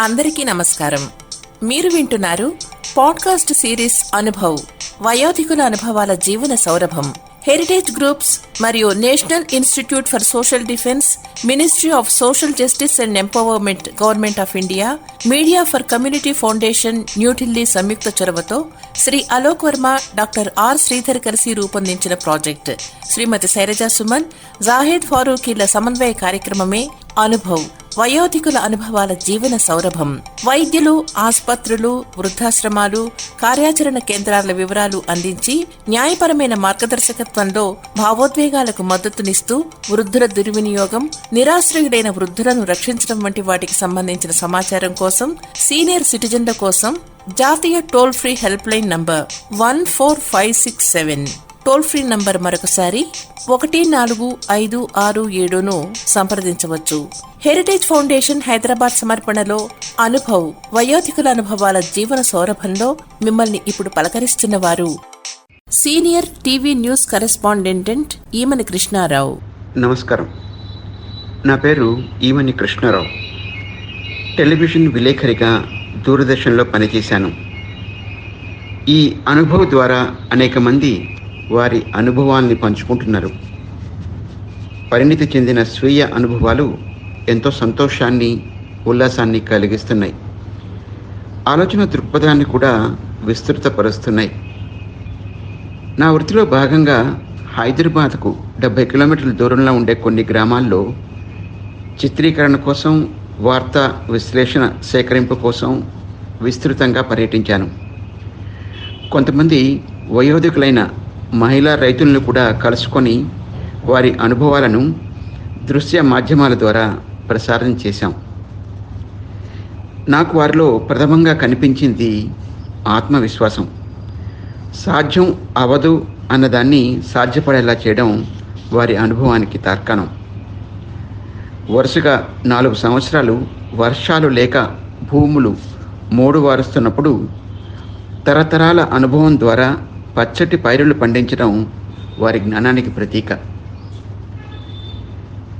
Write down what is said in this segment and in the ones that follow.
అందరికీ నమస్కారం. మీరు వింటున్నారు పాడ్కాస్ట్ సిరీస్ అనుభవ్, వయోధికుల అనుభవాల జీవన సౌరభం. హెరిటేజ్ గ్రూప్స్ మరియు national institute for social defence, ministry of social justice and empowerment, government of India, media for community foundation, New Delhi సంయుక్త చొరవతో శ్రీ అలోక్ వర్మ, డాక్టర్ ఆర్ శ్రీధర్ కలిసి రూపొందించిన ప్రాజెక్ట్ శ్రీమతి శైలజా సుమన్, జాహేద్ ఫారూఖీల సమన్వయ కార్యక్రమమే అనుభవ్, వయోధికుల అనుభవాల జీవన సౌరభం. వైద్యులు, ఆసుపత్రులు, వృద్ధాశ్రమాలు, కార్యాచరణ కేంద్రాల వివరాలు అందించి న్యాయపరమైన మార్గదర్శకత్వంలో భావోద్వేగాలకు మద్దతునిస్తూ వృద్ధుల దుర్వినియోగం, నిరాశ్రయుడైన వృద్ధులను రక్షించడం వంటి వాటికి సంబంధించిన సమాచారం కోసం సీనియర్ సిటిజన్ల కోసం జాతీయ toll free help line number 14567, toll free number మరొకసారి 145667ను సంప్రదించవచ్చు. హెరిటేజ్ ఫౌండేషన్ హైదరాబాద్ సమర్పణలో అనుభవ్, వయోధికుల అనుభవాల జీవన సౌరభంలో మిమ్మల్ని ఇప్పుడు పలకరిస్తున్న వారు senior TV news correspondent Emani Krishna Rao. నమస్కారం. నా పేరు ఈమని కృష్ణారావు. టెలివిజన్ విలేఖరిగా దూరదర్శన్లో పనిచేశాను. ఈ అనుభవ్ ద్వారా అనేక మంది వారి అనుభవాల్ని పంచుకుంటున్నారు. పరిణితి చెందిన స్వీయ అనుభవాలు ఎంతో సంతోషాన్ని, ఉల్లాసాన్ని కలిగిస్తున్నాయి. ఆలోచన దృక్పథాన్ని కూడా విస్తృతపరుస్తున్నాయి. నా వృత్తిలో భాగంగా హైదరాబాద్కు 70 కిలోమీటర్ల దూరంలో ఉండే కొన్ని గ్రామాల్లో చిత్రీకరణ కోసం, వార్తా విశ్లేషణ సేకరింపు కోసం విస్తృతంగా పర్యటించాను. కొంతమంది వయోధికులైన మహిళా రైతులను కూడా కలుసుకొని వారి అనుభవాలను దృశ్య మాధ్యమాల ద్వారా ప్రసారం చేశాం. నాకు వారిలో ప్రథమంగా కనిపించింది ఆత్మవిశ్వాసం. సాధ్యం అవదు అన్నదాన్ని సాధ్యపడేలా చేయడం వారి అనుభవానికి తార్కాణం. వరుసగా 4 సంవత్సరాలు వర్షాలు లేక భూములు మోడువారుస్తున్నప్పుడు తరతరాల అనుభవం ద్వారా పచ్చటి పైరులు పండించడం వారి జ్ఞానానికి ప్రతీక.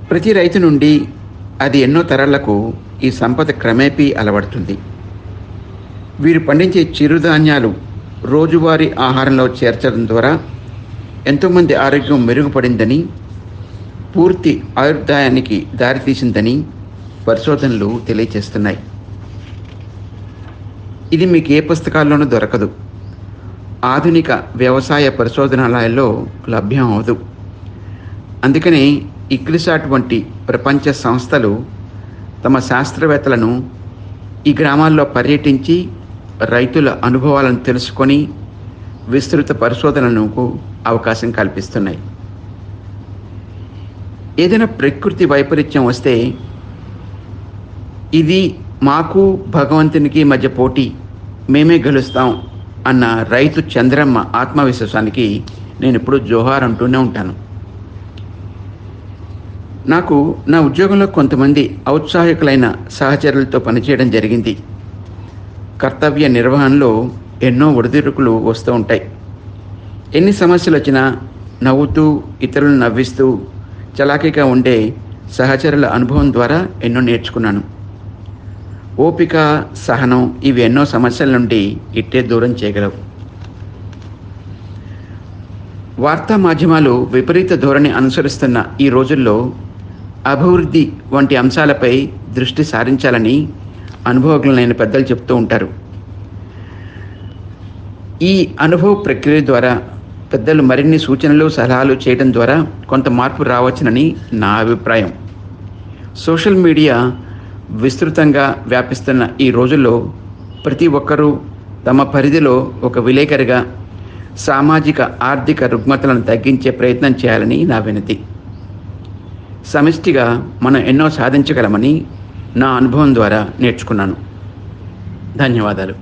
ప్రతి రైతు నుండి అది ఎన్నో తరాలకు ఈ సంపద క్రమేపీ అలవడుతుంది. వీరు పండించే చిరుధాన్యాలు రోజువారీ ఆహారంలో చేర్చడం ద్వారా ఎంతోమంది ఆరోగ్యం మెరుగుపడిందని, పూర్తి ఆయుర్దాయానికి దారితీసిందని పరిశోధనలు తెలియజేస్తున్నాయి. ఇది మీకు ఏ పుస్తకాల్లోనూ దొరకదు. ఆధునిక వ్యవసాయ పరిశోధనాలయాల్లో లభ్యం అవదు. అందుకనే ఇక్రిసాట్ వంటి ప్రపంచ సంస్థలు తమ శాస్త్రవేత్తలను ఈ గ్రామాల్లో పర్యటించి రైతుల అనుభవాలను తెలుసుకొని విస్తృత పరిశోధనలకు అవకాశం కల్పిస్తున్నాయి. ఏదైనా ప్రకృతి వైపరీత్యం వస్తే ఇది మాకు భగవంతునికి మధ్య పోటీ, మేమే గెలుస్తాం అన్న రైతు చంద్రమ్మ ఆత్మవిశ్వాసానికి నేను ఎప్పుడూ జోహార్ అంటూనే ఉంటాను. నాకు నా ఉద్యోగంలో కొంతమంది ఔత్సాహికులైన సహచరులతో పనిచేయడం జరిగింది. కర్తవ్య నిర్వహణలో ఎన్నో ఒడిదుడుకులు వస్తూ ఉంటాయి. ఎన్ని సమస్యలు వచ్చినా నవ్వుతూ, ఇతరులను నవ్విస్తూ చలాకీగా ఉండే సహచరుల అనుభవం ద్వారా ఎన్నో నేర్చుకున్నాను. ఓపిక, సహనం ఇవి ఎన్నో సమస్యల నుండి ఇట్టే దూరం చేయగలవు. వార్తా మాధ్యమాలు విపరీత ధోరణి అనుసరిస్తున్న ఈ రోజుల్లో అభివృద్ధి వంటి అంశాలపై దృష్టి సారించాలని అనుభవజ్ఞులైన పెద్దలు చెప్తూ ఉంటారు. ఈ అనుభవ ప్రక్రియ ద్వారా పెద్దలు మరిన్ని సూచనలు, సలహాలు చేయడం ద్వారా కొంత మార్పు రావచ్చునని నా అభిప్రాయం. సోషల్ మీడియా విస్తృతంగా వ్యాపిస్తున్న ఈ రోజుల్లో ప్రతి ఒక్కరూ తమ పరిధిలో ఒక విలేకరిగా సామాజిక, ఆర్థిక రుగ్మతలను తగ్గించే ప్రయత్నం చేయాలని నా వినతి. సమిష్టిగా మనం ఎన్నో సాధించగలమని నా అనుభవం ద్వారా నేర్చుకున్నాను. ధన్యవాదాలు.